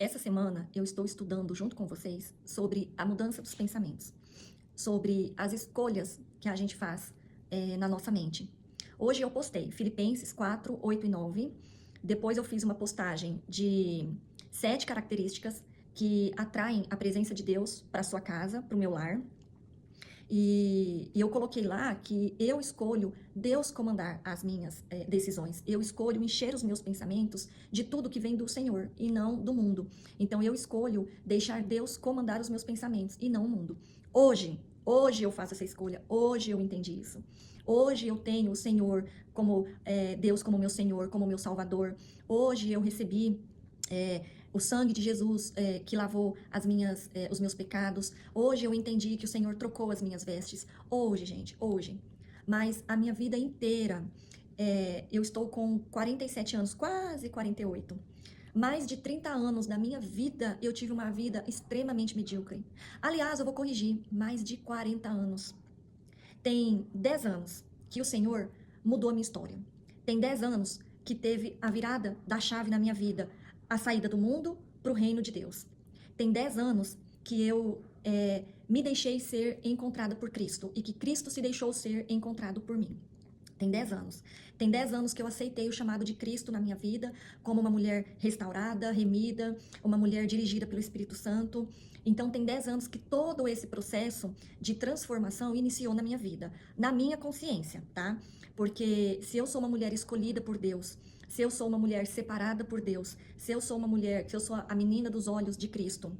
Essa semana eu estou estudando junto com vocês sobre a mudança dos pensamentos, sobre as escolhas que a gente faz na nossa mente. Hoje eu postei Filipenses 4, 8 e 9. Depois eu fiz uma postagem de 7 características que atraem a presença de Deus para sua casa, para o meu lar. E eu coloquei lá que eu escolho Deus comandar as minhas decisões. Eu escolho encher os meus pensamentos de tudo que vem do Senhor e não do mundo. Então eu escolho deixar Deus comandar os meus pensamentos e não o mundo. Hoje eu faço essa escolha. Hoje eu entendi isso. Hoje eu tenho o Senhor como Deus como meu Senhor, como meu Salvador. Hoje eu recebi o sangue de Jesus que lavou os meus pecados. Hoje eu entendi que o Senhor trocou as minhas vestes. Hoje, gente, hoje. Mas a minha vida inteira, eu estou com 47 anos, quase 48. Mais de 30 anos da minha vida, eu tive uma vida extremamente medíocre. Aliás, eu vou corrigir, mais de 40 anos. Tem 10 anos que o Senhor mudou a minha história. Tem 10 anos que teve a virada da chave na minha vida, a saída do mundo para o reino de Deus. Tem 10 anos que eu me deixei ser encontrada por Cristo e que Cristo se deixou ser encontrado por mim. Tem 10 anos. Tem 10 anos que eu aceitei o chamado de Cristo na minha vida como uma mulher restaurada, remida, uma mulher dirigida pelo Espírito Santo. Então, tem 10 anos que todo esse processo de transformação iniciou na minha vida, na minha consciência, tá? Porque se eu sou uma mulher escolhida por Deus, se eu sou uma mulher separada por Deus, se eu sou a menina dos olhos de Cristo,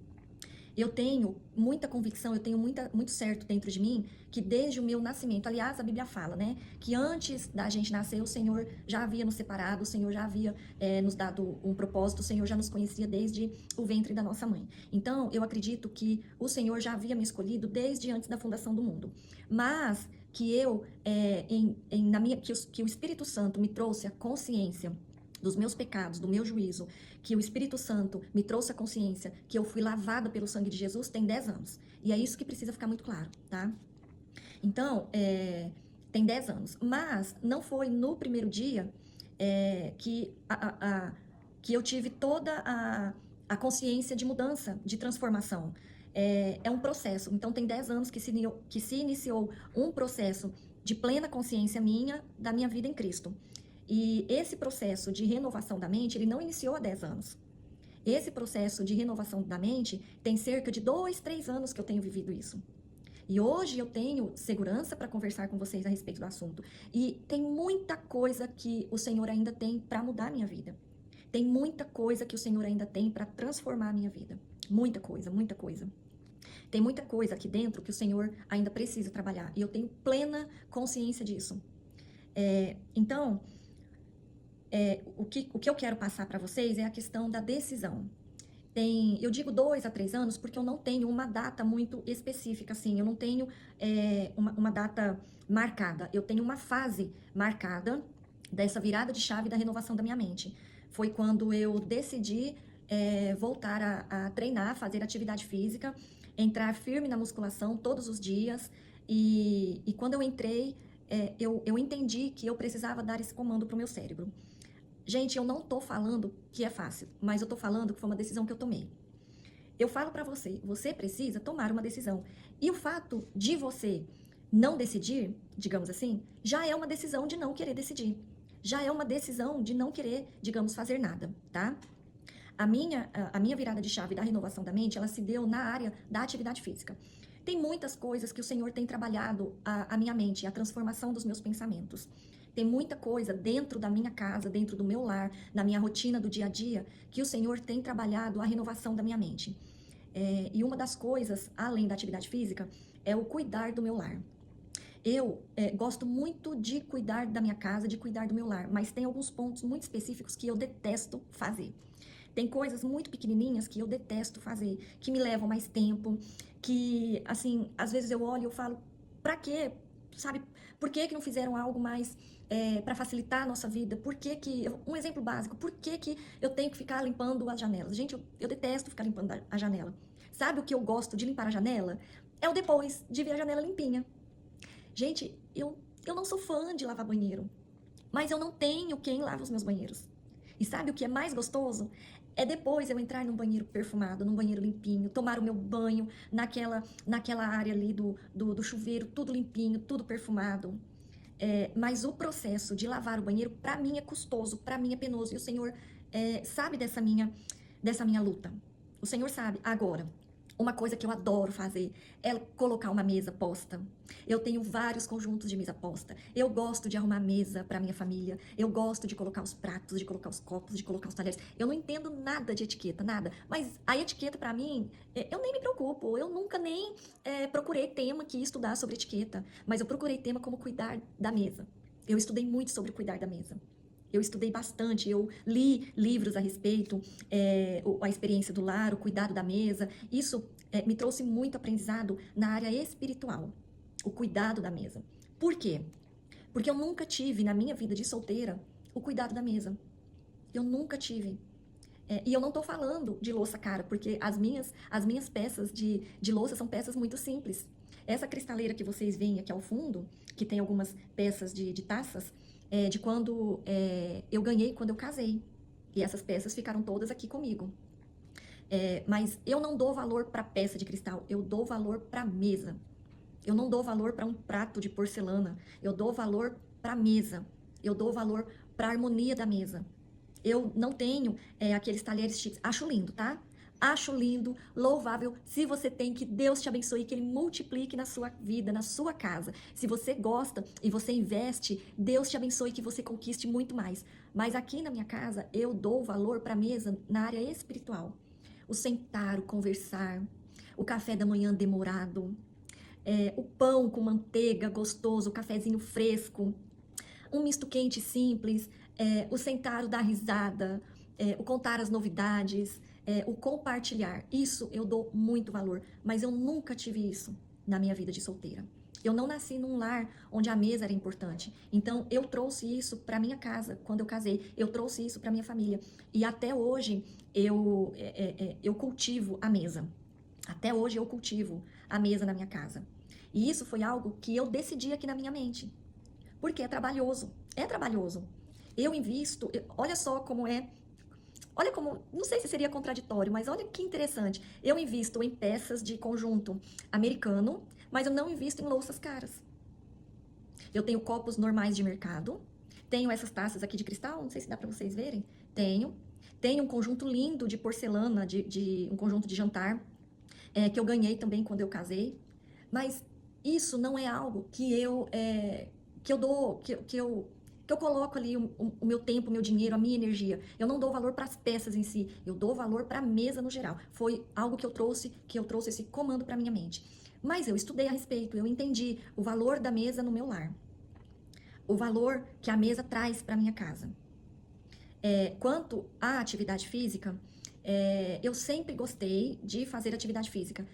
eu tenho muita convicção, eu tenho muito certo dentro de mim que desde o meu nascimento, aliás, a Bíblia fala, né, que antes da gente nascer, o Senhor já havia nos separado, o Senhor já havia nos dado um propósito, o Senhor já nos conhecia desde o ventre da nossa mãe. Então, eu acredito que o Senhor já havia me escolhido desde antes da fundação do mundo. Mas que que o Espírito Santo me trouxe a consciência dos meus pecados, do meu juízo, que o Espírito Santo me trouxe a consciência que eu fui lavada pelo sangue de Jesus, tem 10 anos. E é isso que precisa ficar muito claro, tá? Então, tem 10 anos. Mas não foi no primeiro dia que eu tive toda a consciência de mudança, de transformação. É um processo. Então, tem 10 anos que se iniciou um processo de plena consciência minha, da minha vida em Cristo. E esse processo de renovação da mente, ele não iniciou há 10 anos. Esse processo de renovação da mente tem cerca de 2, 3 anos que eu tenho vivido isso. E hoje eu tenho segurança para conversar com vocês a respeito do assunto. E tem muita coisa que o Senhor ainda tem para mudar a minha vida. Tem muita coisa que o Senhor ainda tem para transformar a minha vida. Muita coisa, muita coisa. Tem muita coisa aqui dentro que o Senhor ainda precisa trabalhar. E eu tenho plena consciência disso. Então, o que eu quero passar para vocês é a questão da decisão. Eu digo 2 a 3 anos porque eu não tenho uma data muito específica, assim, eu não tenho uma data marcada, eu tenho uma fase marcada dessa virada de chave da renovação da minha mente. Foi quando eu decidi voltar a treinar, fazer atividade física, entrar firme na musculação todos os dias, e quando eu entrei, eu entendi que eu precisava dar esse comando para o meu cérebro. Gente, eu não tô falando que é fácil, mas eu tô falando que foi uma decisão que eu tomei. Eu falo pra você, você precisa tomar uma decisão. E o fato de você não decidir, digamos assim, já é uma decisão de não querer decidir. Já é uma decisão de não querer, digamos, fazer nada, tá? A minha virada de chave da renovação da mente, ela se deu na área da atividade física. Tem muitas coisas que o Senhor tem trabalhado a minha mente, a transformação dos meus pensamentos. Tem muita coisa dentro da minha casa, dentro do meu lar, na minha rotina do dia a dia, que o Senhor tem trabalhado a renovação da minha mente. E uma das coisas, além da atividade física, é o cuidar do meu lar. Eu gosto muito de cuidar da minha casa, de cuidar do meu lar, mas tem alguns pontos muito específicos que eu detesto fazer. Tem coisas muito pequenininhas que eu detesto fazer, que me levam mais tempo, que, assim, às vezes eu olho e eu falo, pra quê? Sabe, por que não fizeram algo mais para facilitar a nossa vida? Um exemplo básico, por que eu tenho que ficar limpando as janelas? Gente, eu detesto ficar limpando a janela. Sabe o que eu gosto de limpar a janela? É o depois de ver a janela limpinha. Gente, eu não sou fã de lavar banheiro, mas eu não tenho quem lave os meus banheiros. E sabe o que é mais gostoso? É depois eu entrar num banheiro perfumado, num banheiro limpinho, tomar o meu banho naquela área ali do chuveiro, tudo limpinho, tudo perfumado. Mas o processo de lavar o banheiro, para mim, é custoso, para mim é penoso. E o Senhor sabe dessa minha luta. O Senhor sabe. Agora, uma coisa que eu adoro fazer é colocar uma mesa posta. Eu tenho vários conjuntos de mesa posta. Eu gosto de arrumar mesa para minha família. Eu gosto de colocar os pratos, de colocar os copos, de colocar os talheres. Eu não entendo nada de etiqueta, nada. Mas a etiqueta, para mim, eu nem me preocupo. Eu nunca nem procurei tema que ia estudar sobre etiqueta. Mas eu procurei tema como cuidar da mesa. Eu estudei muito sobre cuidar da mesa. Eu estudei bastante, eu li livros a respeito, a experiência do lar, o cuidado da mesa. Isso me trouxe muito aprendizado na área espiritual, o cuidado da mesa. Por quê? Porque eu nunca tive na minha vida de solteira o cuidado da mesa. Eu nunca tive. E eu não estou falando de louça cara, porque as minhas peças de louça são peças muito simples. Essa cristaleira que vocês veem aqui ao fundo, que tem algumas peças de taças, de quando eu ganhei quando eu casei. E essas peças ficaram todas aqui comigo. Mas eu não dou valor para peça de cristal, eu dou valor para mesa. Eu não dou valor para um prato de porcelana, eu dou valor para mesa. Eu dou valor para a harmonia da mesa. Eu não tenho aqueles talheres chiques. Acho lindo, tá? Acho lindo, louvável. Se você tem, que Deus te abençoe, que Ele multiplique na sua vida, na sua casa. Se você gosta e você investe, Deus te abençoe, que você conquiste muito mais. Mas aqui na minha casa, eu dou valor para a mesa na área espiritual. O sentar, o conversar, o café da manhã demorado, o pão com manteiga gostoso, o cafezinho fresco, um misto quente simples, o sentar, o dar risada, o contar as novidades, o compartilhar. Isso eu dou muito valor, mas eu nunca tive isso na minha vida de solteira. Eu não nasci num lar onde a mesa era importante. Então, eu trouxe isso para minha casa quando eu casei. Eu trouxe isso para minha família. E até hoje, eu cultivo a mesa. Até hoje, eu cultivo a mesa na minha casa. E isso foi algo que eu decidi aqui na minha mente. Porque é trabalhoso. É trabalhoso. Eu invisto, olha só como olha como, não sei se seria contraditório, mas olha que interessante. Eu invisto em peças de conjunto americano, mas eu não invisto em louças caras. Eu tenho copos normais de mercado, tenho essas taças aqui de cristal, não sei se dá para vocês verem. Tenho um conjunto lindo de porcelana, um conjunto de jantar, que eu ganhei também quando eu casei. Mas isso não é algo que eu dou, que eu coloco ali o meu tempo, o meu dinheiro, a minha energia. Eu não dou valor para as peças em si, eu dou valor para a mesa no geral. Foi algo que eu trouxe esse comando para minha mente. Mas eu estudei a respeito, eu entendi o valor da mesa no meu lar. O valor que a mesa traz para minha casa. Quanto à atividade física, eu sempre gostei de fazer atividade física.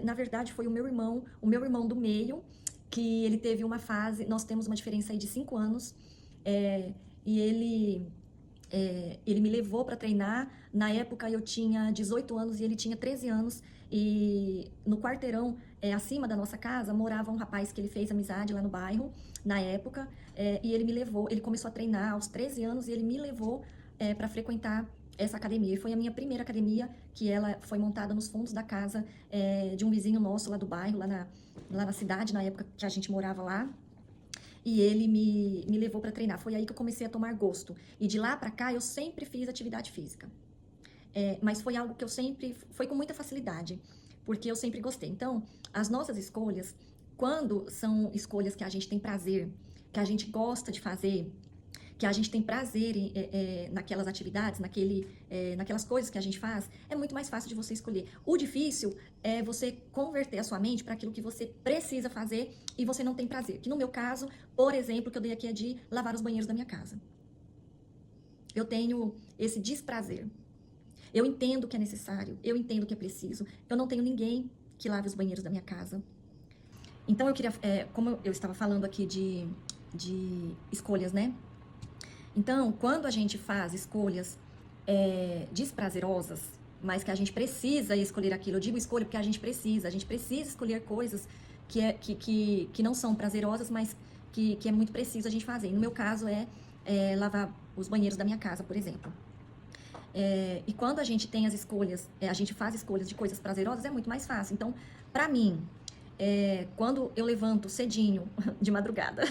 Na verdade, foi o meu irmão do meio, que ele teve uma fase, nós temos uma diferença aí de 5 anos, e ele me levou para treinar. Na época eu tinha 18 anos e ele tinha 13 anos, e no quarteirão acima da nossa casa morava um rapaz que ele fez amizade lá no bairro, na época, e ele me levou, ele começou a treinar aos 13 anos e ele me levou para frequentar essa academia. E foi a minha primeira academia, que ela foi montada nos fundos da casa de um vizinho nosso lá do bairro, lá na cidade, na época que a gente morava lá. E ele me levou para treinar. Foi aí que eu comecei a tomar gosto. E de lá para cá eu sempre fiz atividade física. Mas foi algo que foi com muita facilidade, porque eu sempre gostei. Então, as nossas escolhas, quando são escolhas que a gente tem prazer, que a gente gosta de fazer, que a gente tem prazer naquelas atividades, naquelas coisas que a gente faz, é muito mais fácil de você escolher. O difícil é você converter a sua mente para aquilo que você precisa fazer e você não tem prazer. Que no meu caso, por exemplo, que eu dei aqui é de lavar os banheiros da minha casa. Eu tenho esse desprazer. Eu entendo que é necessário, eu entendo que é preciso. Eu não tenho ninguém que lave os banheiros da minha casa. Então eu queria, como eu estava falando aqui de escolhas, né? Então, quando a gente faz escolhas desprazerosas, mas que a gente precisa escolher aquilo, eu digo escolha porque a gente precisa escolher coisas que não são prazerosas, mas que é muito preciso a gente fazer. No meu caso lavar os banheiros da minha casa, por exemplo. E quando a gente tem as escolhas, a gente faz escolhas de coisas prazerosas, é muito mais fácil. Então, pra mim, quando eu levanto cedinho, de madrugada,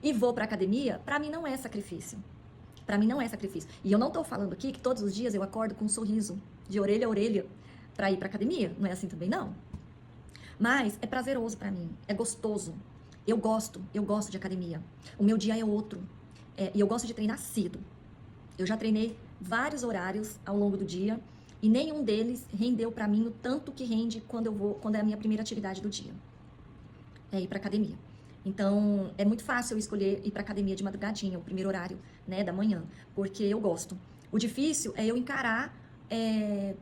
e vou pra academia, pra mim não é sacrifício. Pra mim não é sacrifício. E eu não tô falando aqui que todos os dias eu acordo com um sorriso, de orelha a orelha, pra ir pra academia. Não é assim também, não. Mas é prazeroso pra mim, é gostoso. Eu gosto de academia. O meu dia é outro. E eu gosto de treinar cedo. Eu já treinei vários horários ao longo do dia e nenhum deles rendeu pra mim o tanto que rende quando é a minha primeira atividade do dia. É ir pra academia. Então, é muito fácil eu escolher ir pra academia de madrugadinha, o primeiro horário, né, da manhã, porque eu gosto. O difícil é eu encarar,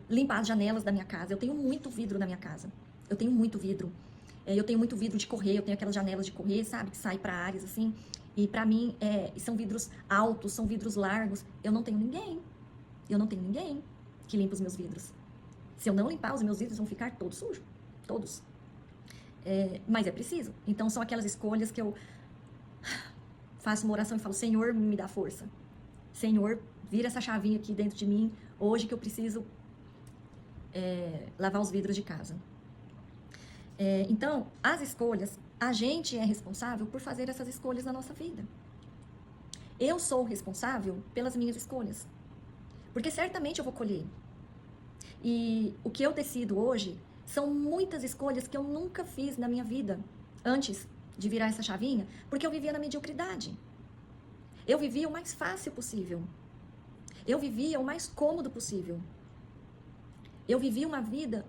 limpar as janelas da minha casa. Eu tenho muito vidro na minha casa. Eu tenho muito vidro. Eu tenho muito vidro de correr, eu tenho aquelas janelas de correr, sabe, que sai pra áreas assim. E pra mim, são vidros altos, são vidros largos. Eu não tenho ninguém que limpa os meus vidros. Se eu não limpar, os meus vidros vão ficar todos sujos. Todos. Mas é preciso. Então, são aquelas escolhas que eu faço uma oração e falo, Senhor, me dá força. Senhor, vira essa chavinha aqui dentro de mim, hoje que eu preciso lavar os vidros de casa. Então, as escolhas, a gente é responsável por fazer essas escolhas na nossa vida. Eu sou responsável pelas minhas escolhas. Porque certamente eu vou colher. E o que eu decido hoje são muitas escolhas que eu nunca fiz na minha vida antes de virar essa chavinha, porque eu vivia na mediocridade. Eu vivia o mais fácil possível. Eu vivia o mais cômodo possível. Eu vivia uma vida,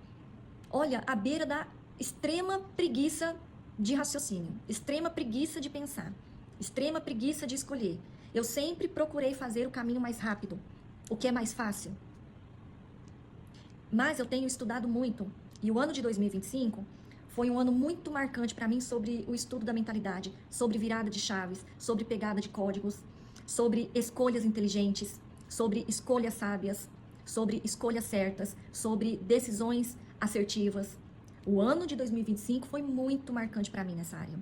olha, à beira da extrema preguiça de raciocínio, extrema preguiça de pensar, extrema preguiça de escolher. Eu sempre procurei fazer o caminho mais rápido, o que é mais fácil. Mas eu tenho estudado muito, e o ano de 2025 foi um ano muito marcante para mim sobre o estudo da mentalidade, sobre virada de chaves, sobre pegada de códigos, sobre escolhas inteligentes, sobre escolhas sábias, sobre escolhas certas, sobre decisões assertivas. O ano de 2025 foi muito marcante para mim nessa área.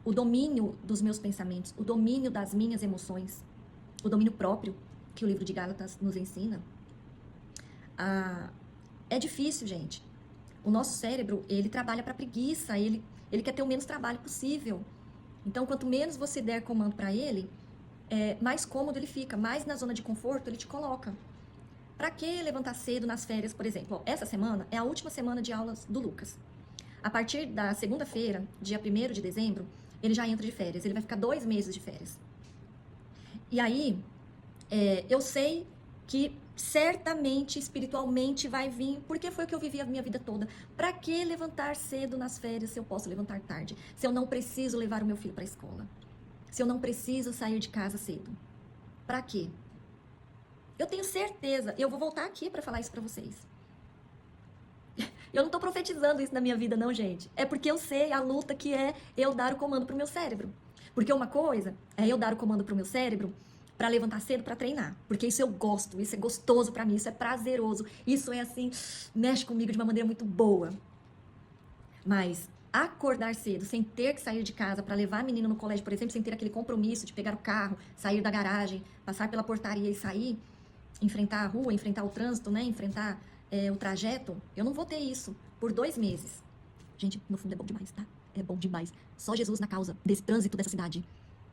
O domínio dos meus pensamentos, o domínio das minhas emoções, o domínio próprio que o livro de Gálatas nos ensina. É difícil, gente. O nosso cérebro, ele trabalha para preguiça, ele quer ter o menos trabalho possível. Então, quanto menos você der comando para ele, mais cômodo ele fica, mais na zona de conforto ele te coloca. Para que levantar cedo nas férias, por exemplo? Essa semana é a última semana de aulas do Lucas. A partir da segunda-feira, dia 1º de dezembro, ele já entra de férias. Ele vai ficar 2 meses de férias. E aí, eu sei que certamente, espiritualmente, vai vir, porque foi o que eu vivi a minha vida toda. Para que levantar cedo nas férias se eu posso levantar tarde? Se eu não preciso levar o meu filho para a escola? Se eu não preciso sair de casa cedo? Para quê? Eu tenho certeza, eu vou voltar aqui para falar isso para vocês. Eu não tô profetizando isso na minha vida, não, gente. É porque eu sei a luta que é eu dar o comando pro meu cérebro. Porque uma coisa é eu dar o comando pro meu cérebro para levantar cedo para treinar. Porque isso eu gosto, isso é gostoso para mim, isso é prazeroso. Isso é assim, mexe comigo de uma maneira muito boa. Mas acordar cedo, sem ter que sair de casa para levar a menina no colégio, por exemplo, sem ter aquele compromisso de pegar o carro, sair da garagem, passar pela portaria e sair, enfrentar a rua, enfrentar o trânsito, né? Enfrentar o trajeto, eu não vou ter isso por 2 meses. Gente, no fundo é bom demais, tá? É bom demais. Só Jesus na causa desse trânsito dessa cidade.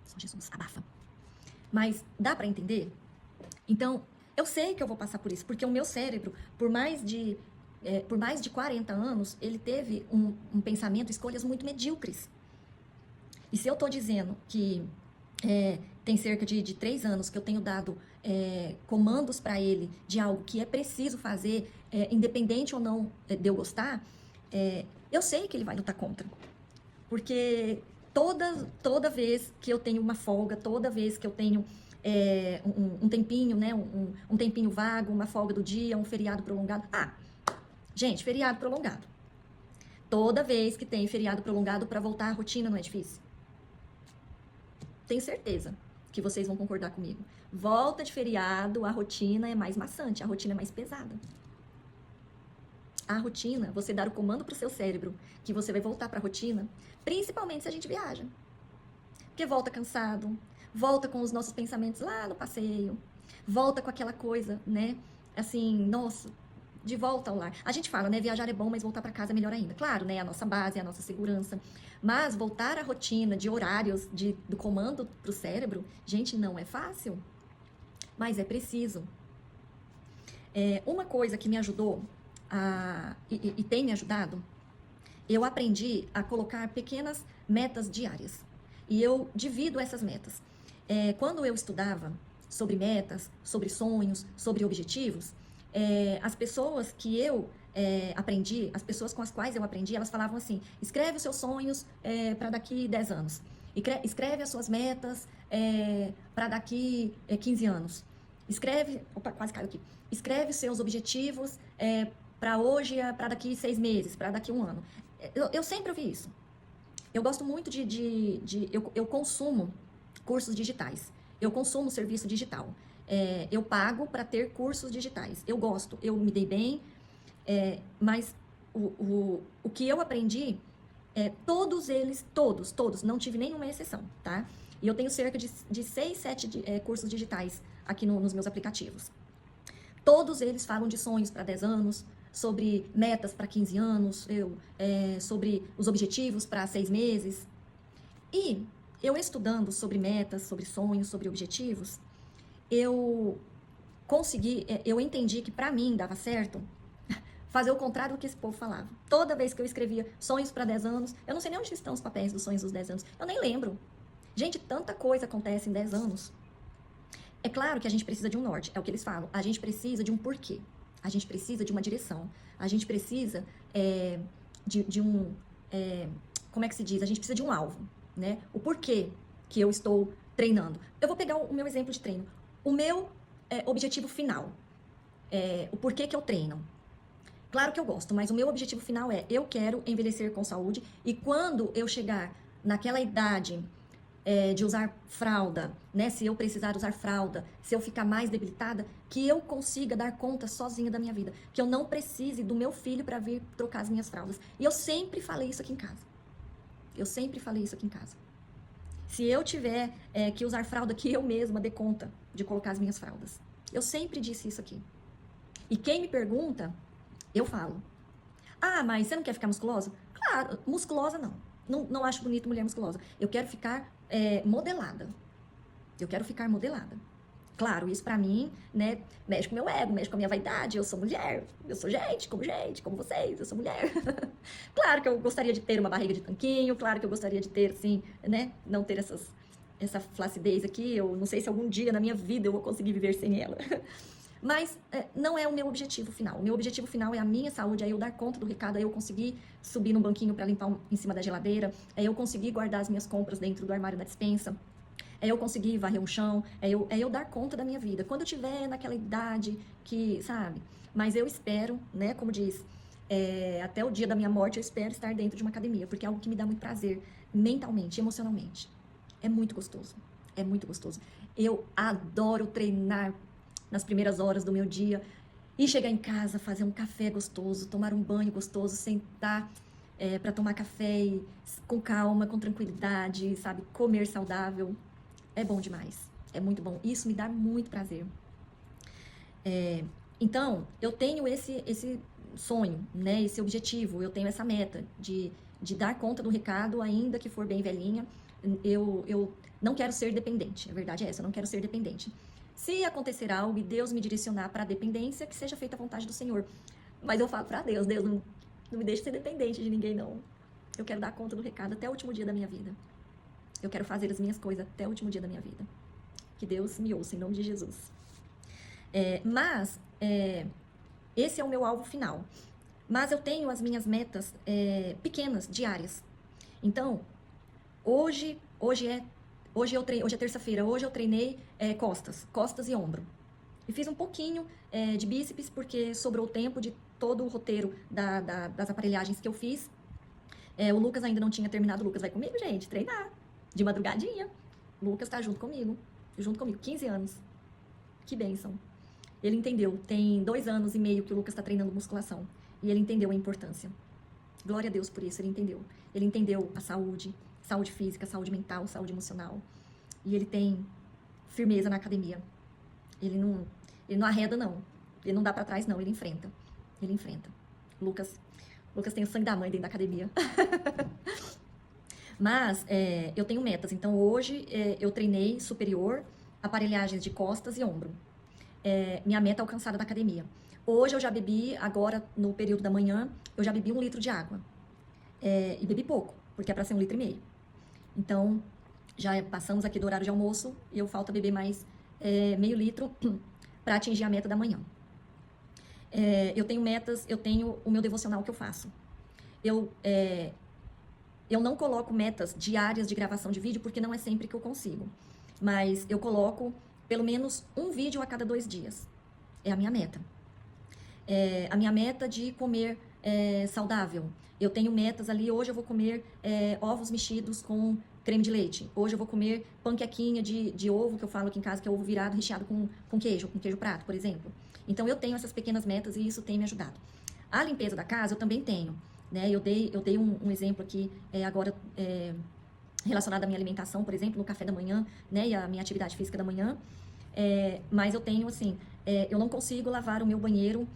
Só Jesus, abafa. Mas dá pra entender? Então, eu sei que eu vou passar por isso, porque o meu cérebro, por mais de 40 anos, ele teve um pensamento, escolhas muito medíocres. E se eu tô dizendo que tem cerca de 3 anos que eu tenho dado comandos para ele de algo que é preciso fazer, independente ou não de eu gostar, eu sei que ele vai lutar contra. Porque toda vez que eu tenho uma folga, toda vez que eu tenho um tempinho, né, um tempinho vago, uma folga do dia, um feriado prolongado. Gente, feriado prolongado. Toda vez que tem feriado prolongado, para voltar à rotina não é difícil? Tenho certeza que vocês vão concordar comigo. Volta de feriado, a rotina é mais maçante, a rotina é mais pesada. A rotina, você dar o comando pro seu cérebro que você vai voltar pra rotina, principalmente se a gente viaja. Porque volta cansado, volta com os nossos pensamentos lá no passeio, Volta com aquela coisa, né? Assim, nossa, de volta ao lar. A gente fala, né? Viajar é bom, mas voltar para casa é melhor ainda. Claro, né? A nossa base, a nossa segurança. Mas voltar à rotina de horários do comando para o cérebro, gente, não é fácil. Mas é preciso. Uma coisa que me ajudou e tem me ajudado, eu aprendi a colocar pequenas metas diárias. E eu divido essas metas. Quando eu estudava sobre metas, sobre sonhos, sobre objetivos, as pessoas que eu aprendi, as pessoas com as quais eu aprendi, elas falavam assim: escreve os seus sonhos para daqui 10 anos. Escreve as suas metas para daqui 15 anos. Escreve, opa, quase caiu aqui. Escreve os seus objetivos para hoje, para daqui 6 meses, para daqui 1 ano. Eu sempre ouvi isso. Eu gosto muito eu consumo cursos digitais. Eu consumo serviço digital. Eu pago para ter cursos digitais. Eu gosto, eu me dei bem, mas o que eu aprendi, todos eles, todos, não tive nenhuma exceção, tá? E eu tenho cerca de 6, 7 cursos digitais aqui nos meus aplicativos. Todos eles falam de sonhos para 10 anos, sobre metas para 15 anos, sobre os objetivos para 6 meses. E eu estudando sobre metas, sobre sonhos, sobre objetivos, eu entendi que para mim dava certo fazer o contrário do que esse povo falava. Toda vez que eu escrevia sonhos para 10 anos, eu não sei nem onde estão os papéis dos sonhos dos 10 anos, eu nem lembro. Gente, tanta coisa acontece em 10 anos. É claro que a gente precisa de um norte, é o que eles falam. A gente precisa de um porquê. A gente precisa de uma direção. A gente precisa de um... como é que se diz? A gente precisa de um alvo, né? O porquê que eu estou treinando. Eu vou pegar o meu exemplo de treino. O meu objetivo final. O porquê que eu treino. Claro que eu gosto, mas o meu objetivo final eu quero envelhecer com saúde e quando eu chegar naquela idade de usar fralda, né? Se eu precisar usar fralda, se eu ficar mais debilitada, que eu consiga dar conta sozinha da minha vida. Que eu não precise do meu filho para vir trocar as minhas fraldas. E eu sempre falei isso aqui em casa. Se eu tiver que usar fralda, que eu mesma dê conta de colocar as minhas fraldas. Eu sempre disse isso aqui. E quem me pergunta, eu falo. Ah, mas você não quer ficar musculosa? Claro, musculosa não. Não acho bonito mulher musculosa. Eu quero ficar modelada. Eu quero ficar modelada. Claro, isso pra mim, né, mexe com o meu ego, mexe com a minha vaidade. Eu sou mulher, eu sou gente, como vocês, eu sou mulher. Claro que eu gostaria de ter uma barriga de tanquinho, claro que eu gostaria de ter, assim, né, não ter essa flacidez aqui. Eu não sei se algum dia na minha vida eu vou conseguir viver sem ela. Mas não é o meu objetivo final. O meu objetivo final é a minha saúde, é eu dar conta do recado, é eu conseguir subir num banquinho para limpar em cima da geladeira, é eu conseguir guardar as minhas compras dentro do armário da despensa, é eu conseguir varrer um chão, é eu dar conta da minha vida. Quando eu tiver naquela idade que, sabe? Mas eu espero, né, como diz, até o dia da minha morte eu espero estar dentro de uma academia, porque é algo que me dá muito prazer, mentalmente, emocionalmente. É muito gostoso, é muito gostoso. Eu adoro treinar nas primeiras horas do meu dia, e chegar em casa, fazer um café gostoso, tomar um banho gostoso, sentar para tomar café com calma, com tranquilidade, sabe? Comer saudável. É bom demais. É muito bom. Isso me dá muito prazer. Então, eu tenho esse sonho, né? Esse objetivo, eu tenho essa meta de dar conta do recado, ainda que for bem velhinha. Eu não quero ser dependente. A verdade é essa, eu não quero ser dependente. Se acontecer algo e Deus me direcionar para a dependência, que seja feita a vontade do Senhor. Mas eu falo para Deus, não me deixe ser dependente de ninguém, não. Eu quero dar conta do recado até o último dia da minha vida. Eu quero fazer as minhas coisas até o último dia da minha vida. Que Deus me ouça, em nome de Jesus. Esse é o meu alvo final. Mas eu tenho as minhas metas pequenas, diárias. Então, hoje é terça-feira, hoje eu treinei costas e ombro. E fiz um pouquinho de bíceps, porque sobrou tempo de todo o roteiro das aparelhagens que eu fiz. O Lucas ainda não tinha terminado. O Lucas vai comigo, gente, treinar. De madrugadinha. O Lucas tá junto comigo, 15 anos. Que bênção. Ele entendeu, tem 2 anos e meio que o Lucas tá treinando musculação. E ele entendeu a importância. Glória a Deus por isso, ele entendeu. Ele entendeu a saúde física, saúde mental, saúde emocional. E ele tem firmeza na academia. Ele não arreda, não. Ele não dá pra trás, não. Ele enfrenta. Ele enfrenta. Lucas tem o sangue da mãe dentro da academia. Mas eu tenho metas. Então, hoje eu treinei superior, aparelhagens de costas e ombro. Minha meta alcançada da academia. Hoje eu já bebi, agora no período da manhã, eu já bebi 1 litro de água. E bebi pouco, porque é para ser 1,5 litro. Então, já passamos aqui do horário de almoço e eu falta beber mais meio litro para atingir a meta da manhã. Eu tenho metas, eu tenho o meu devocional que eu faço. Eu não coloco metas diárias de gravação de vídeo, porque não é sempre que eu consigo. Mas eu coloco pelo menos um vídeo a cada 2 dias. É a minha meta. A minha meta de comer saudável. Eu tenho metas ali, hoje eu vou comer ovos mexidos com creme de leite. Hoje eu vou comer panquequinha de ovo, que eu falo aqui em casa, que é ovo virado recheado com queijo prato, por exemplo. Então eu tenho essas pequenas metas e isso tem me ajudado. A limpeza da casa eu também tenho. Né? Eu dei um exemplo aqui agora relacionado à minha alimentação, por exemplo, no café da manhã, né? E a minha atividade física da manhã. Mas eu tenho, assim, eu não consigo lavar o meu banheiro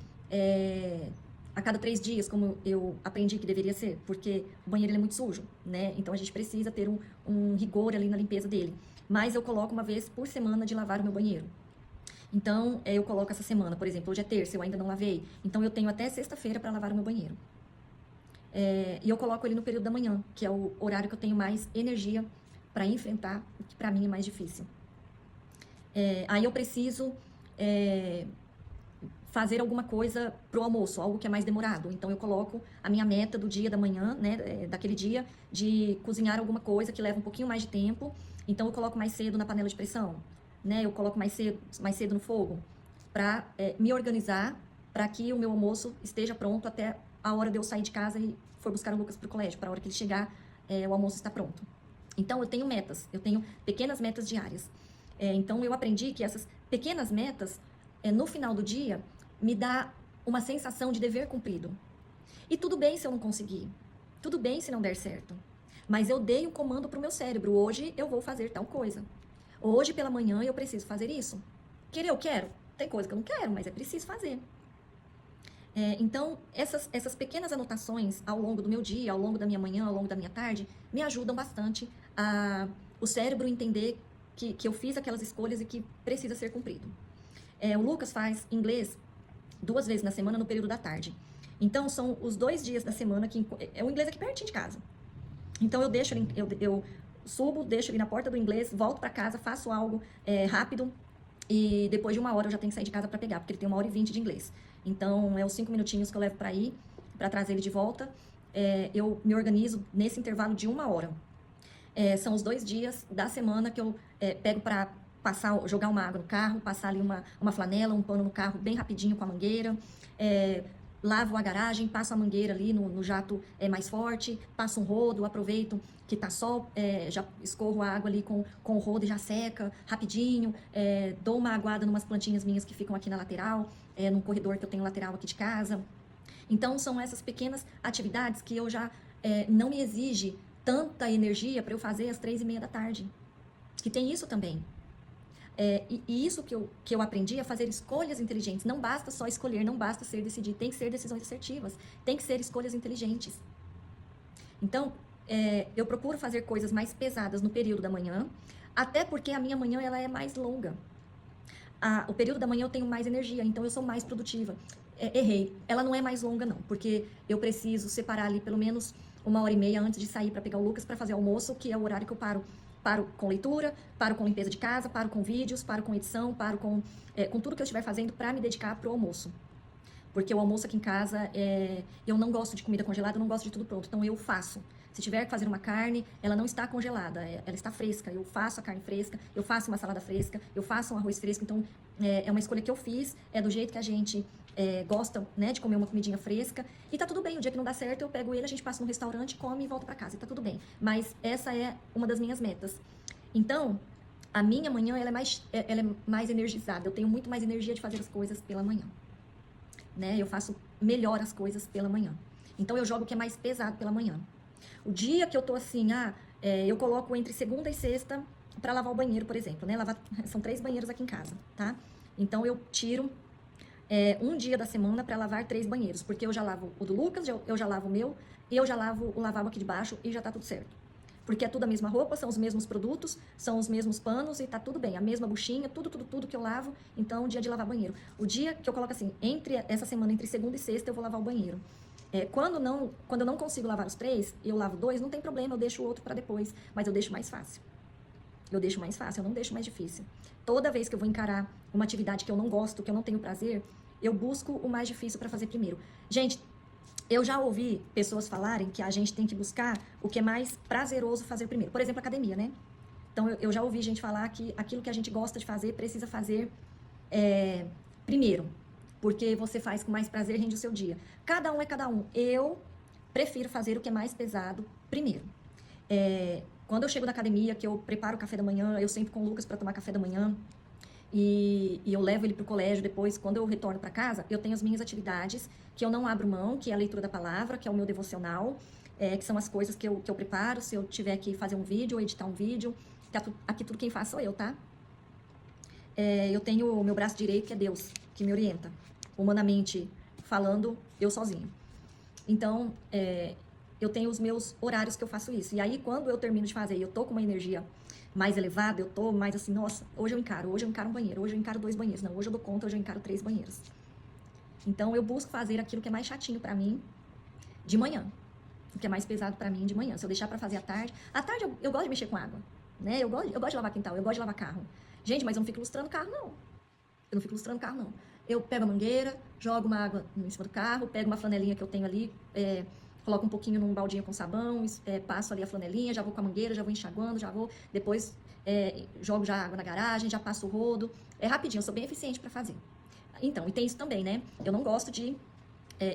a cada 3 dias, como eu aprendi que deveria ser, porque o banheiro ele é muito sujo, né? Então a gente precisa ter um rigor ali na limpeza dele. Mas eu coloco uma vez por semana de lavar o meu banheiro. Então, eu coloco essa semana, por exemplo, hoje é terça, eu ainda não lavei. Então, eu tenho até sexta-feira para lavar o meu banheiro. E eu coloco ele no período da manhã, que é o horário que eu tenho mais energia para enfrentar o que para mim é mais difícil. Aí eu preciso fazer alguma coisa pro almoço, algo que é mais demorado. Então eu coloco a minha meta do dia da manhã, né, daquele dia, de cozinhar alguma coisa que leva um pouquinho mais de tempo. Então eu coloco mais cedo na panela de pressão, né? Eu coloco mais cedo no fogo, para me organizar, para que o meu almoço esteja pronto até a hora de eu sair de casa e for buscar o Lucas pro colégio. Para a hora que ele chegar, o almoço está pronto. Então eu tenho metas, eu tenho pequenas metas diárias. Então eu aprendi que essas pequenas metas, no final do dia, me dá uma sensação de dever cumprido. E tudo bem se eu não conseguir. Tudo bem se não der certo. Mas eu dei um comando pro meu cérebro. Hoje eu vou fazer tal coisa. Hoje pela manhã eu preciso fazer isso. Querer eu quero? Tem coisa que eu não quero, mas é preciso fazer. Então, essas pequenas anotações ao longo do meu dia, ao longo da minha manhã, ao longo da minha tarde, me ajudam bastante a o cérebro entender que eu fiz aquelas escolhas e que precisa ser cumprido. O Lucas faz inglês 2 vezes na semana no período da tarde. Então, são os 2 dias da semana que o inglês aqui pertinho de casa. Então, eu subo, deixo ele na porta do inglês, volto para casa, faço algo rápido e depois de 1 hora eu já tenho que sair de casa para pegar, porque ele tem 1h20 de inglês. Então, os 5 minutinhos que eu levo para ir, para trazer ele de volta. Eu me organizo nesse intervalo de 1 hora. São os 2 dias da semana que eu pego para jogar uma água no carro, passar ali uma flanela, um pano no carro bem rapidinho com a mangueira, lavo a garagem, passo a mangueira ali no jato mais forte, passo um rodo, aproveito que tá sol, já escorro a água ali com o rodo e já seca rapidinho, dou uma aguada numas plantinhas minhas que ficam aqui na lateral, num corredor que eu tenho lateral aqui de casa. Então, são essas pequenas atividades que eu já não me exige tanta energia para eu fazer às 3h30 da tarde. Que tem isso também. E isso que eu aprendi a fazer escolhas inteligentes. Não basta só escolher, não basta ser decidido. Tem que ser decisões assertivas. Tem que ser escolhas inteligentes. Então, eu procuro fazer coisas mais pesadas no período da manhã, até porque a minha manhã ela é mais longa. O período da manhã eu tenho mais energia, então eu sou mais produtiva. Errei. Ela não é mais longa, não, porque eu preciso separar ali pelo menos 1h30 antes de sair para pegar o Lucas para fazer almoço, que é o horário que eu paro com leitura, paro com limpeza de casa, paro com vídeos, paro com edição, paro com tudo que eu estiver fazendo para me dedicar pro almoço. Porque o almoço aqui em casa, eu não gosto de comida congelada, eu não gosto de tudo pronto, então eu faço. Se tiver que fazer uma carne, ela não está congelada, ela está fresca. Eu faço a carne fresca, eu faço uma salada fresca, eu faço um arroz fresco. Então, é uma escolha que eu fiz, do jeito que a gente gosta, né, de comer uma comidinha fresca. E tá tudo bem, o dia que não dá certo, eu pego ele, a gente passa no restaurante, come e volta para casa. E tá tudo bem. Mas essa é uma das minhas metas. Então, a minha manhã, ela é mais energizada. Eu tenho muito mais energia de fazer as coisas pela manhã. Né? Eu faço melhor as coisas pela manhã. Então, eu jogo o que é mais pesado pela manhã. O dia que eu tô assim, eu coloco entre segunda e sexta para lavar o banheiro, por exemplo, né? São 3 banheiros aqui em casa, tá? Então eu tiro um dia da semana para lavar 3 banheiros, porque eu já lavo o do Lucas, eu já lavo o meu, e eu já lavo o lavabo aqui de baixo e já tá tudo certo. Porque é tudo a mesma roupa, são os mesmos produtos, são os mesmos panos e tá tudo bem. A mesma buchinha, tudo que eu lavo. Então, dia de lavar banheiro. O dia que eu coloco assim, essa semana, entre segunda e sexta, eu vou lavar o banheiro. Quando eu não consigo lavar os 3, eu lavo 2, não tem problema, eu deixo o outro para depois. Mas eu deixo mais fácil. Eu não deixo mais difícil. Toda vez que eu vou encarar uma atividade que eu não gosto, que eu não tenho prazer, eu busco o mais difícil para fazer primeiro. Gente, eu já ouvi pessoas falarem que a gente tem que buscar o que é mais prazeroso fazer primeiro. Por exemplo, academia, né? Então, eu já ouvi gente falar que aquilo que a gente gosta de fazer precisa fazer primeiro. Porque você faz com mais prazer, rende o seu dia. Cada um é cada um. Eu prefiro fazer o que é mais pesado primeiro. Quando eu chego da academia, que eu preparo o café da manhã, eu sento com o Lucas para tomar café da manhã, e eu levo ele para o colégio. Depois, quando eu retorno para casa, eu tenho as minhas atividades que eu não abro mão, que é a leitura da palavra, que é o meu devocional, que são as coisas que eu preparo, se eu tiver que fazer um vídeo ou editar um vídeo, que aqui tudo quem faz sou eu, tá? Eu tenho o meu braço direito, que é Deus, que me orienta, humanamente falando, eu sozinha. Então, eu tenho os meus horários que eu faço isso. E aí, quando eu termino de fazer e eu tô com uma energia mais elevada, eu tô mais assim, nossa, hoje eu encaro um banheiro, hoje eu encaro 2 banheiros. Não, hoje eu dou conta, hoje eu encaro 3 banheiros. Então, eu busco fazer aquilo que é mais chatinho pra mim de manhã. O que é mais pesado pra mim de manhã. Se eu deixar pra fazer à tarde eu gosto de mexer com água, né? Eu gosto de lavar quintal, eu gosto de lavar carro. Gente, mas eu não fico lustrando carro, não. Eu não fico lustrando carro, não. Eu pego a mangueira, jogo uma água em cima do carro, pego uma flanelinha que eu tenho ali, coloco um pouquinho num baldinho com sabão, passo ali a flanelinha, já vou com a mangueira, já vou enxaguando, depois jogo já água na garagem, já passo o rodo. É rapidinho, eu sou bem eficiente pra fazer. Então, e tem isso também, né? Eu não gosto de...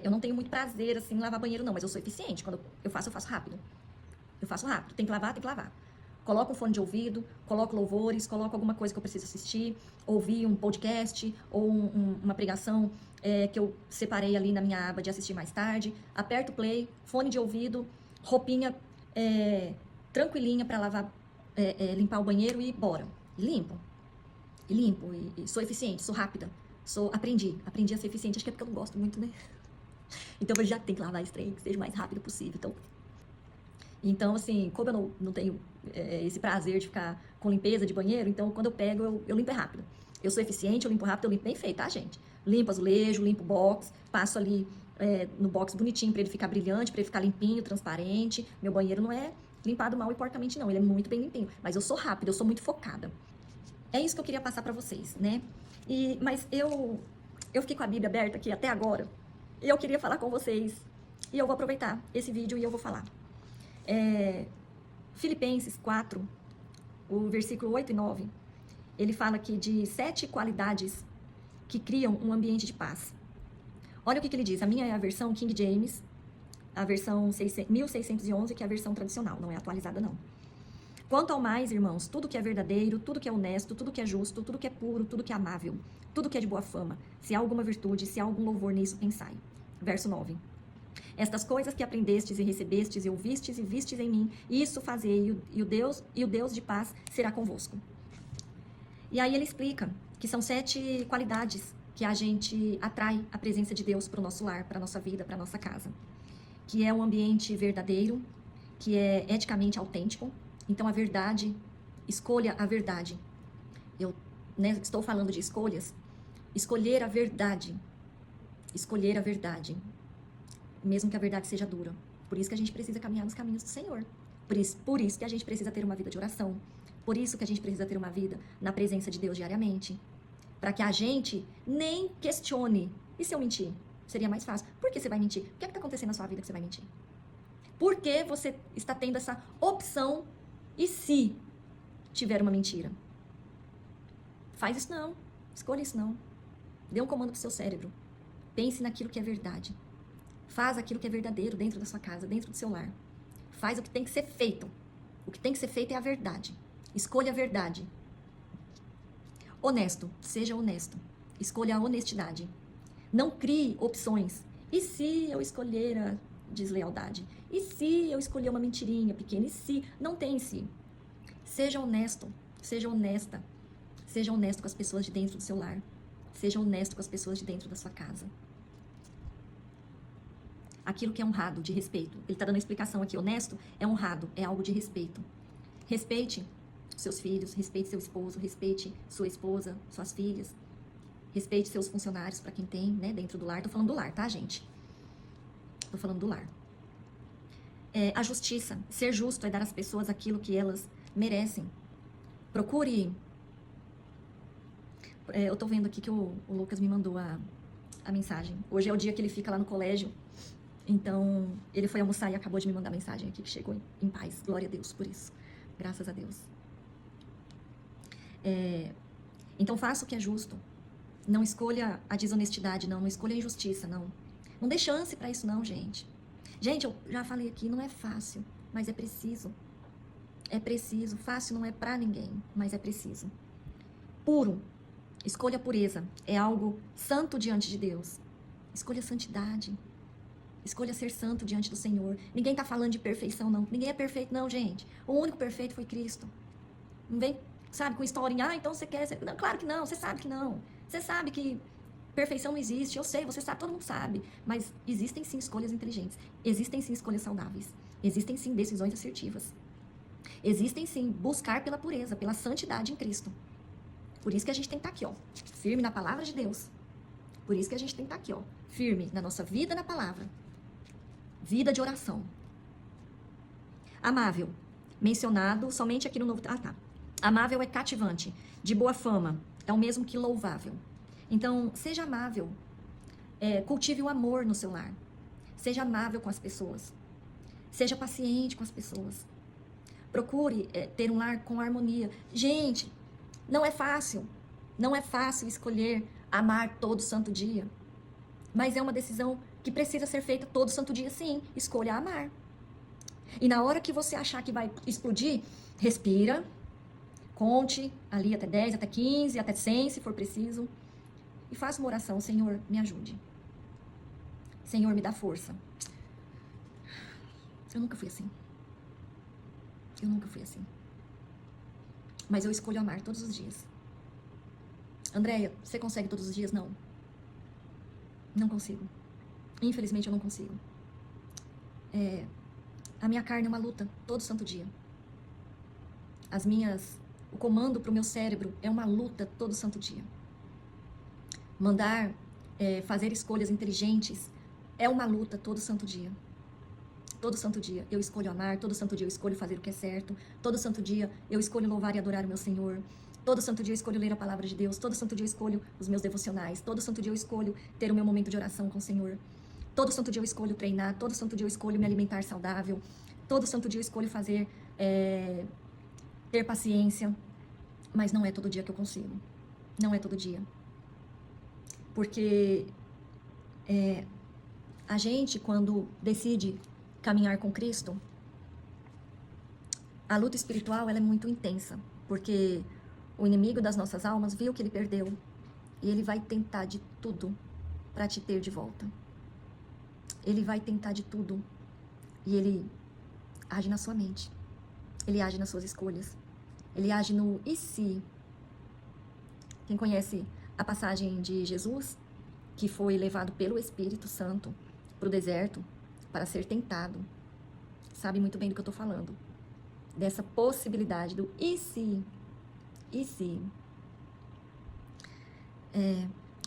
eu não tenho muito prazer, assim, em lavar banheiro, não, mas eu sou eficiente. Quando eu faço rápido. Eu faço rápido. Tem que lavar, tem que lavar. Coloco um fone de ouvido, coloco louvores, coloco alguma coisa que eu preciso assistir, ouvir um podcast ou uma pregação que eu separei ali na minha aba de assistir mais tarde. Aperto o play, fone de ouvido, roupinha tranquilinha para lavar, limpar o banheiro e bora. E limpo. E sou eficiente, sou rápida. Aprendi a ser eficiente. Acho que é porque eu não gosto muito, né? Então eu já tenho que lavar esse trem, que seja o mais rápido possível. Então, assim, como eu não tenho esse prazer de ficar com limpeza de banheiro, então quando eu pego, eu limpo rápido. Eu sou eficiente, eu limpo rápido, eu limpo bem feito, tá, gente? Limpo azulejo, limpo box, passo ali no box bonitinho pra ele ficar brilhante, pra ele ficar limpinho, transparente. Meu banheiro não é limpado mal e porcamente, não. Ele é muito bem limpinho. Mas eu sou rápida, eu sou muito focada. É isso que eu queria passar pra vocês, né? Mas eu fiquei com a Bíblia aberta aqui até agora. E eu queria falar com vocês. E eu vou aproveitar esse vídeo e eu vou falar. Filipenses 4, o versículo 8 e 9, ele fala aqui de 7 qualidades que criam um ambiente de paz. Olha o que ele diz. A minha é a versão King James, a versão 1611, que é a versão tradicional, não é atualizada, não. Quanto ao mais, irmãos, tudo que é verdadeiro, tudo que é honesto, tudo que é justo, tudo que é puro, tudo que é amável, tudo que é de boa fama, se há alguma virtude, se há algum louvor nisso, pensai. Verso 9. Estas coisas que aprendestes e recebestes e ouvistes e vistes em mim, isso fazei, e o Deus de paz será convosco. E aí ele explica que são 7 qualidades que a gente atrai a presença de Deus para o nosso lar, para a nossa vida, para a nossa casa. Que é um ambiente verdadeiro, que é eticamente autêntico. Então a verdade, escolha a verdade. Eu estou falando de escolhas. Escolher a verdade. Escolher a verdade. Mesmo que a verdade seja dura. Por isso que a gente precisa caminhar nos caminhos do Senhor. Por isso que a gente precisa ter uma vida de oração. Por isso que a gente precisa ter uma vida na presença de Deus diariamente. Para que a gente nem questione. E se eu mentir? Seria mais fácil. Por que você vai mentir? O que está acontecendo na sua vida que você vai mentir? Por que você está tendo essa opção e se tiver uma mentira? Faz isso não. Escolha isso não. Dê um comando pro seu cérebro. Pense naquilo que é verdade. Faz aquilo que é verdadeiro dentro da sua casa, dentro do seu lar. Faz o que tem que ser feito. O que tem que ser feito é a verdade. Escolha a verdade. Honesto. Seja honesto. Escolha a honestidade. Não crie opções. E se eu escolher a deslealdade? E se eu escolher uma mentirinha pequena? E se? Não tem se. Seja honesto. Seja honesta. Seja honesto com as pessoas de dentro do seu lar. Seja honesto com as pessoas de dentro da sua casa. Aquilo que é honrado, de respeito. Ele está dando a explicação aqui. Honesto é honrado, é algo de respeito. Respeite seus filhos, respeite seu esposo, respeite sua esposa, suas filhas. Respeite seus funcionários, para quem tem, né, dentro do lar. Tô falando do lar, tá, gente? Tô falando do lar. A justiça, ser justo é dar às pessoas aquilo que elas merecem. Procure... eu tô vendo aqui que o Lucas me mandou a mensagem. Hoje é o dia que ele fica lá no colégio. Então, ele foi almoçar e acabou de me mandar mensagem aqui, que chegou em paz. Glória a Deus por isso. Graças a Deus. Então, faça o que é justo. Não escolha a desonestidade, não. Não escolha a injustiça, não. Não dê chance pra isso, não, gente. Gente, eu já falei aqui, não é fácil, mas é preciso. É preciso. Fácil não é pra ninguém, mas é preciso. Puro. Escolha a pureza. É algo santo diante de Deus. Escolha a santidade. Escolha ser santo diante do Senhor. Ninguém tá falando de perfeição, não. Ninguém é perfeito, não, gente. O único perfeito foi Cristo. Não vem, sabe, com historinha. Então você quer... Não, claro que não. Você sabe que não. Você sabe que perfeição não existe. Eu sei, você sabe, todo mundo sabe. Mas existem sim escolhas inteligentes. Existem sim escolhas saudáveis. Existem sim decisões assertivas. Existem sim buscar pela pureza, pela santidade em Cristo. Por isso que a gente tem que estar aqui, ó, firme na palavra de Deus. Por isso que a gente tem que estar aqui, ó, firme na nossa vida na palavra. Vida de oração. Amável. Mencionado somente aqui no Novo... Ah, tá. Amável é cativante. De boa fama. É o mesmo que louvável. Então, seja amável. Cultive o amor no seu lar. Seja amável com as pessoas. Seja paciente com as pessoas. Procure ter um lar com harmonia. Gente, não é fácil. Não é fácil escolher amar todo santo dia. Mas é uma decisão que precisa ser feita todo santo dia, sim. Escolha amar. E na hora que você achar que vai explodir, respira. Conte ali até 10, até 15, até 100, se for preciso. E faça uma oração. Senhor, me ajude. Senhor, me dá força. Eu nunca fui assim. Eu nunca fui assim. Mas eu escolho amar todos os dias. Andréia, você consegue todos os dias? Não. Não consigo. Infelizmente eu não consigo. A minha carne é uma luta todo santo dia. O comando pro meu cérebro é uma luta todo santo dia. Fazer escolhas inteligentes é uma luta todo santo dia. Todo santo dia eu escolho amar, todo santo dia eu escolho fazer o que é certo, todo santo dia eu escolho louvar e adorar o meu Senhor, todo santo dia eu escolho ler a palavra de Deus, todo santo dia eu escolho os meus devocionais, todo santo dia eu escolho ter o meu momento de oração com o Senhor, todo santo dia eu escolho treinar, todo santo dia eu escolho me alimentar saudável, todo santo dia eu escolho ter paciência, mas não é todo dia que eu consigo, não é todo dia, porque a gente, quando decide caminhar com Cristo, a luta espiritual ela é muito intensa, porque o inimigo das nossas almas viu que ele perdeu e ele vai tentar de tudo para te ter de volta. Ele vai tentar de tudo e ele age na sua mente, ele age nas suas escolhas, ele age no e se. Quem conhece a passagem de Jesus, que foi levado pelo Espírito Santo para o deserto, para ser tentado, sabe muito bem do que eu estou falando. Dessa possibilidade do e se. E se.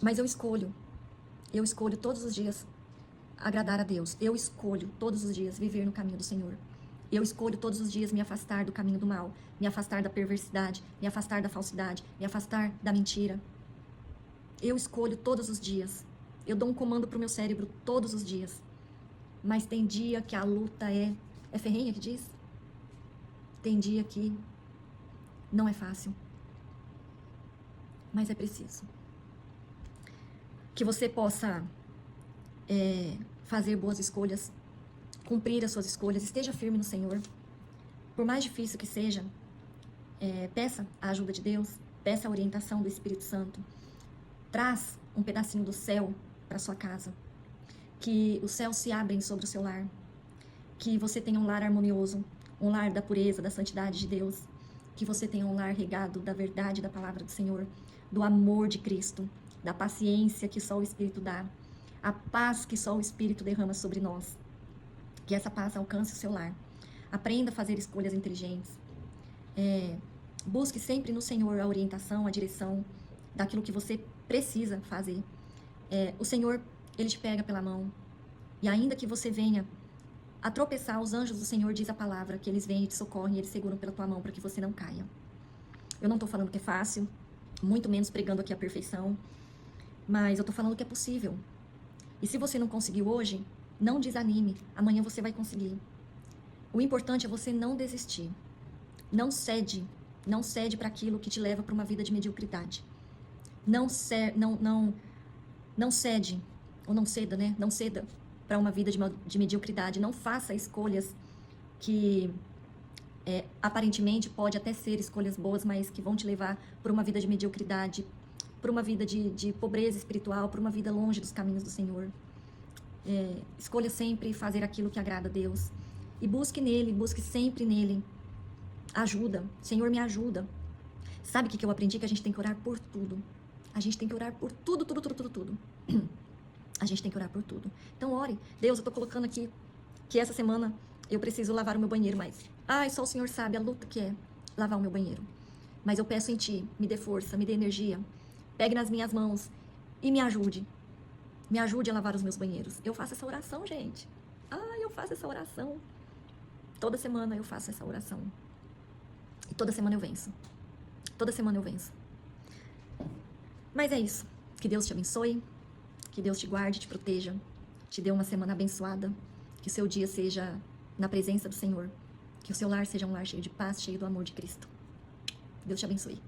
Mas eu escolho todos os dias agradar a Deus. Eu escolho todos os dias viver no caminho do Senhor. Eu escolho todos os dias me afastar do caminho do mal, me afastar da perversidade, me afastar da falsidade, me afastar da mentira. Eu escolho todos os dias. Eu dou um comando pro meu cérebro todos os dias. Mas tem dia que a luta é ferrenha, que diz? Tem dia que não é fácil. Mas é preciso. Que você possa fazer boas escolhas, cumprir as suas escolhas, esteja firme no Senhor. Por mais difícil que seja, peça a ajuda de Deus, peça a orientação do Espírito Santo. Traz um pedacinho do céu para sua casa. Que os céus se abrem sobre o seu lar, que você tenha um lar harmonioso, um lar da pureza, da santidade de Deus, que você tenha um lar regado da verdade da palavra do Senhor, do amor de Cristo, da paciência que só o Espírito dá, a paz que só o Espírito derrama sobre nós. Que essa paz alcance o seu lar. Aprenda a fazer escolhas inteligentes. Busque sempre no Senhor a orientação, a direção daquilo que você precisa fazer. O Senhor, Ele te pega pela mão. E ainda que você venha a tropeçar, os anjos do Senhor, diz a palavra, que eles vêm e te socorrem e eles seguram pela tua mão para que você não caia. Eu não estou falando que é fácil, muito menos pregando aqui a perfeição, mas eu estou falando que é possível. E se você não conseguiu hoje, não desanime, amanhã você vai conseguir. O importante é você não desistir. Não cede para aquilo que te leva para uma vida de mediocridade. Não cede, ou não ceda, né? Não ceda para uma vida de mediocridade. Não faça escolhas que aparentemente pode até ser escolhas boas, mas que vão te levar para uma vida de mediocridade, para uma vida de pobreza espiritual, para uma vida longe dos caminhos do Senhor. Escolha sempre fazer aquilo que agrada a Deus. E busque nele, busque sempre nele. Ajuda. Senhor, me ajuda. Sabe o que eu aprendi? Que a gente tem que orar por tudo. A gente tem que orar por tudo, tudo, tudo, tudo, tudo. A gente tem que orar por tudo. Então ore. Deus, eu tô colocando aqui que essa semana eu preciso lavar o meu banheiro, mas... só o Senhor sabe a luta que é lavar o meu banheiro. Mas eu peço em Ti, me dê força, me dê energia. Pegue nas minhas mãos e me ajude. Me ajude a lavar os meus banheiros. Eu faço essa oração, gente. Eu faço essa oração. Toda semana eu faço essa oração. E toda semana eu venço. Toda semana eu venço. Mas é isso. Que Deus te abençoe. Que Deus te guarde, te proteja. Te dê uma semana abençoada. Que o seu dia seja na presença do Senhor. Que o seu lar seja um lar cheio de paz, cheio do amor de Cristo. Deus te abençoe.